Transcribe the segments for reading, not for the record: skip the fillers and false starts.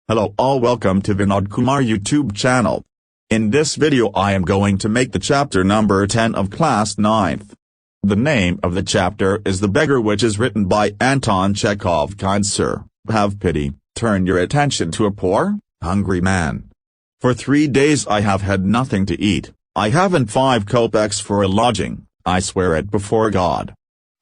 Hello all, welcome to Vinod Kumar YouTube channel. In this video I am going to make the chapter number 10 of class 9th. The name of the chapter is The Beggar, which is written by Anton Chekhov. Kind sir, have pity, turn your attention to a poor, hungry man. For 3 days I have had nothing to eat, I haven't 5 kopecks for a lodging, I swear it before God.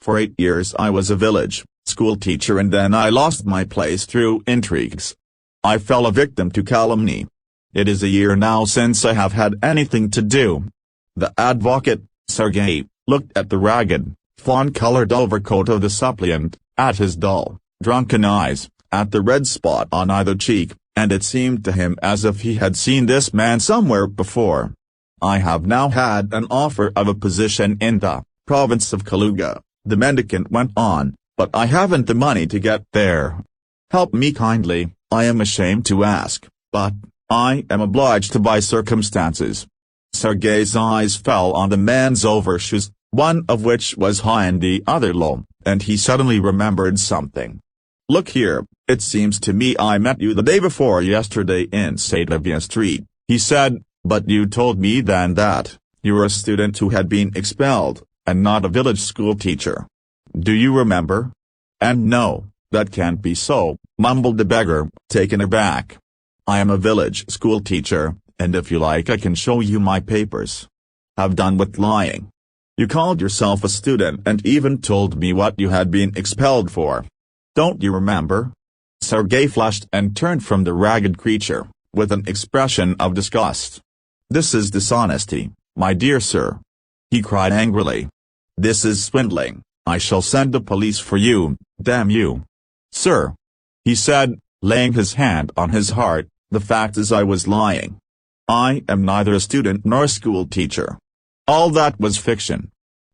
For 8 years I was a village school teacher, and then I lost my place through intrigues. I fell a victim to calumny. It is a year now since I have had anything to do. The advocate, Sergei, looked at the ragged, fawn-colored overcoat of the suppliant, at his dull, drunken eyes, at the red spot on either cheek, and it seemed to him as if he had seen this man somewhere before. I have now had an offer of a position in the province of Kaluga, the mendicant went on, but I haven't the money to get there. Help me kindly, I am ashamed to ask, but I am obliged to by circumstances. Sergei's eyes fell on the man's overshoes, one of which was high and the other low, and he suddenly remembered something. Look here, it seems to me I met you the day before yesterday in Sadovia Street, he said, but you told me then that you were a student who had been expelled, and not a village school teacher. Do you remember? And no, that can't be so, mumbled the beggar, taken aback. I am a village school teacher, and if you like I can show you my papers. Have done with lying. You called yourself a student and even told me what you had been expelled for. Don't you remember? Sergei flushed and turned from the ragged creature, with an expression of disgust. This is dishonesty, my dear sir, he cried angrily. This is swindling. I shall send the police for you, damn you. Sir, he said, laying his hand on his heart, the fact is I was lying. I am neither a student nor a school teacher. All that was fiction.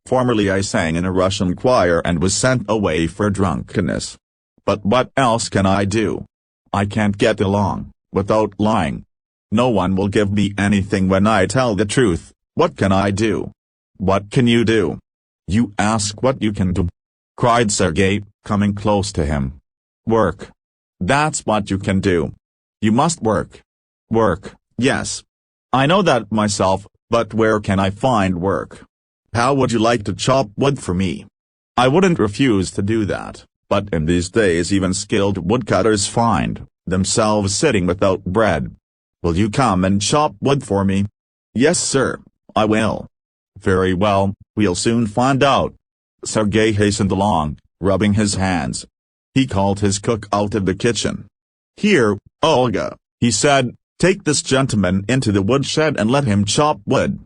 Formerly I sang in a Russian choir and was sent away for drunkenness. But what else can I do? I can't get along without lying. No one will give me anything when I tell the truth. What can I do? What can you do? You ask what you can do, cried Sergei, coming close to him. Work. That's what you can do. You must work. Work, yes. I know that myself, but where can I find work? How would you like to chop wood for me? I wouldn't refuse to do that, but in these days even skilled woodcutters find themselves sitting without bread. Will you come and chop wood for me? Yes sir, I will. Very well, we'll soon find out. Sergei hastened along, rubbing his hands. He called his cook out of the kitchen. Here, Olga, he said, take this gentleman into the woodshed and let him chop wood.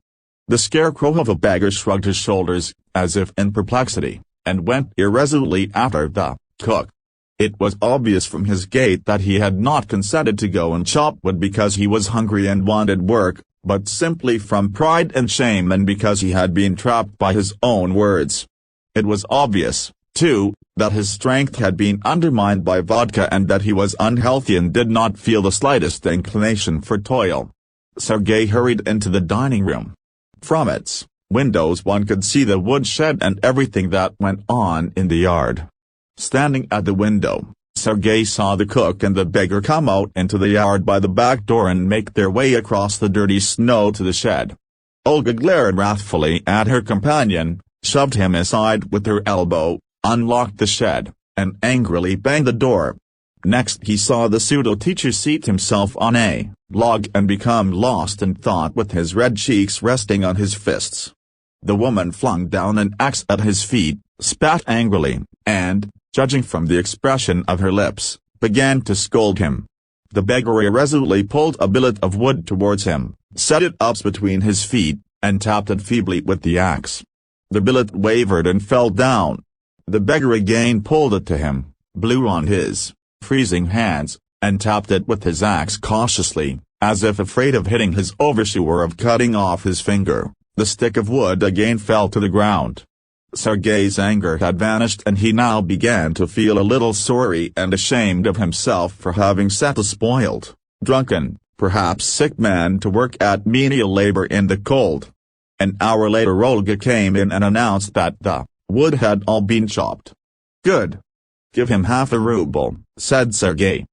The scarecrow of a beggar shrugged his shoulders, as if in perplexity, and went irresolutely after the cook. It was obvious from his gait that he had not consented to go and chop wood because he was hungry and wanted work, but simply from pride and shame and because he had been trapped by his own words. It was obvious, too, that his strength had been undermined by vodka and that he was unhealthy and did not feel the slightest inclination for toil. Sergei hurried into the dining room. From its windows one could see the woodshed and everything that went on in the yard. Standing at the window, Sergei saw the cook and the beggar come out into the yard by the back door and make their way across the dirty snow to the shed. Olga glared wrathfully at her companion, shoved him aside with her elbow, unlocked the shed, and angrily banged the door. Next he saw the pseudo-teacher seat himself on a log and become lost in thought with his red cheeks resting on his fists. The woman flung down an axe at his feet, spat angrily, and, judging from the expression of her lips, began to scold him. The beggar irresolutely pulled a billet of wood towards him, set it up between his feet, and tapped it feebly with the axe. The billet wavered and fell down. The beggar again pulled it to him, blew on his freezing hands, and tapped it with his axe cautiously, as if afraid of hitting his overshoe or of cutting off his finger. The stick of wood again fell to the ground. Sergei's anger had vanished and he now began to feel a little sorry and ashamed of himself for having set a spoiled, drunken, perhaps sick man to work at menial labor in the cold. An hour later Olga came in and announced that the wood had all been chopped. Good. Give him half a ruble, said Sergei.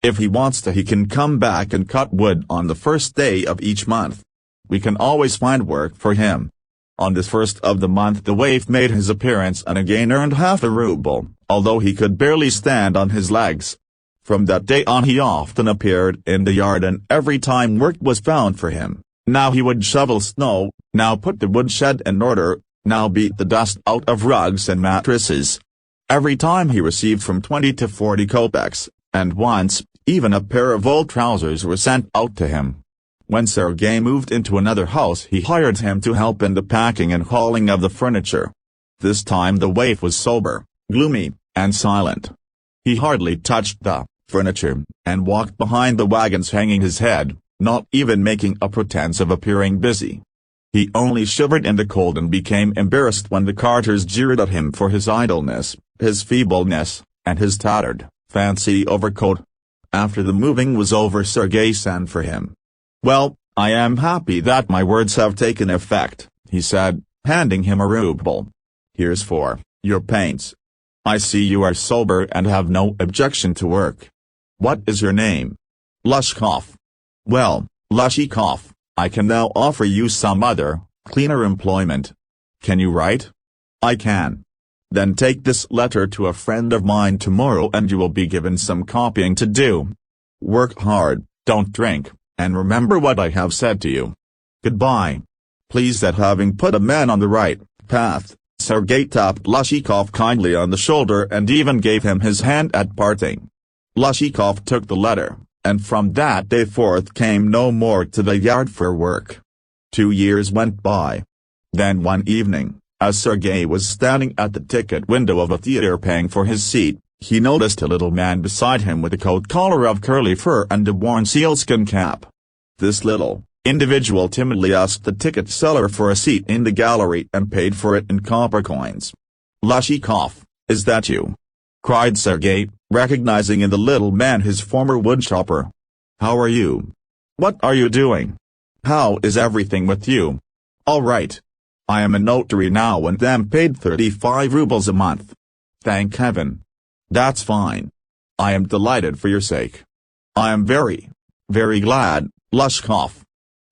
If he wants to, he can come back and cut wood on the first day of each month. We can always find work for him. On this first of the month the waif made his appearance and again earned half a ruble, although he could barely stand on his legs. From that day on he often appeared in the yard, and every time work was found for him. Now he would shovel snow, now put the woodshed in order, now beat the dust out of rugs and mattresses. Every time he received from 20 to 40 kopecks, and once, even a pair of old trousers were sent out to him. When Sergei moved into another house he hired him to help in the packing and hauling of the furniture. This time the waif was sober, gloomy, and silent. He hardly touched the furniture, and walked behind the wagons hanging his head, not even making a pretense of appearing busy. He only shivered in the cold and became embarrassed when the carters jeered at him for his idleness, his feebleness, and his tattered, fancy overcoat. After the moving was over Sergei sent for him. "Well, I am happy that my words have taken effect," he said, handing him a ruble. "Here's for your paints. I see you are sober and have no objection to work. What is your name?" "Lushkov." "Well, Lushkov, I can now offer you some other, cleaner employment. Can you write?" "I can." "Then take this letter to a friend of mine tomorrow and you will be given some copying to do. Work hard, don't drink, and remember what I have said to you. Goodbye." Pleased at having put a man on the right path, Sergei tapped Lushkov kindly on the shoulder and even gave him his hand at parting. Lushkov took the letter, and from that day forth came no more to the yard for work. 2 years went by. Then one evening, as Sergei was standing at the ticket window of a theater paying for his seat, he noticed a little man beside him with a coat collar of curly fur and a worn sealskin cap. This little individual timidly asked the ticket seller for a seat in the gallery and paid for it in copper coins. "Lushkov, is that you?" cried Sergei, recognizing in the little man his former woodchopper. "How are you? What are you doing? How is everything with you?" "All right. I am a notary now and am paid 35 rubles a month. Thank heaven." "That's fine. I am delighted for your sake. I am very, very glad, Lushkov.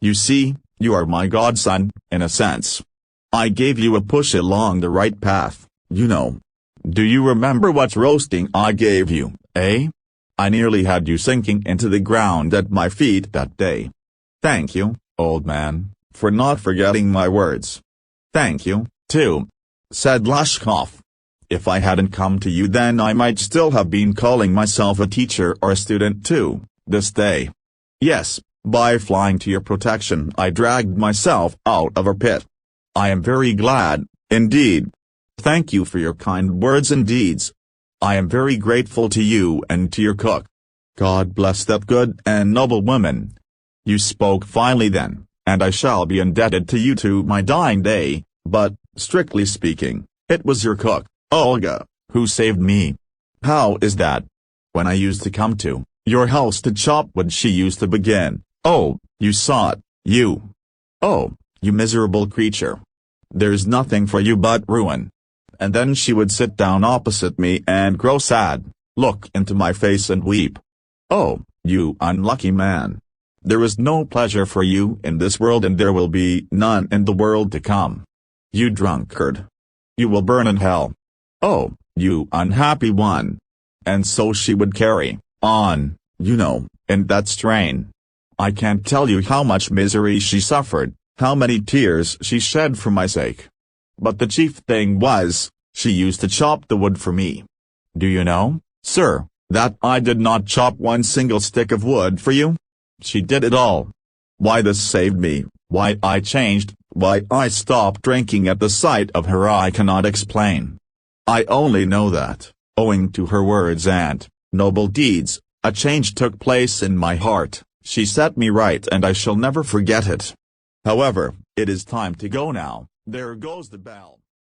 You see, you are my godson, in a sense. I gave you a push along the right path, you know. Do you remember what roasting I gave you, eh? I nearly had you sinking into the ground at my feet that day. Thank you, old man, for not forgetting my words." "Thank you, too," said Lushkov. "If I hadn't come to you then I might still have been calling myself a teacher or a student too, this day. Yes, by flying to your protection I dragged myself out of a pit. I am very glad, indeed. Thank you for your kind words and deeds. I am very grateful to you and to your cook. God bless that good and noble woman. You spoke finely then, and I shall be indebted to you to my dying day, but, strictly speaking, it was your cook, Olga, who saved me." "How is that?" "When I used to come to your house to chop wood she used to begin, 'Oh, you saw it, you. Oh, you miserable creature. There's nothing for you but ruin.' And then she would sit down opposite me and grow sad, look into my face and weep. 'Oh, you unlucky man. There is no pleasure for you in this world and there will be none in the world to come. You drunkard. You will burn in hell. Oh, you unhappy one.' And so she would carry on, you know, in that strain. I can't tell you how much misery she suffered, how many tears she shed for my sake. But the chief thing was, she used to chop the wood for me. Do you know, sir, that I did not chop one single stick of wood for you? She did it all. Why this saved me, why I changed, why I stopped drinking at the sight of her I cannot explain. I only know that, owing to her words and noble deeds, a change took place in my heart. She set me right and I shall never forget it. However, it is time to go now. There goes the bell.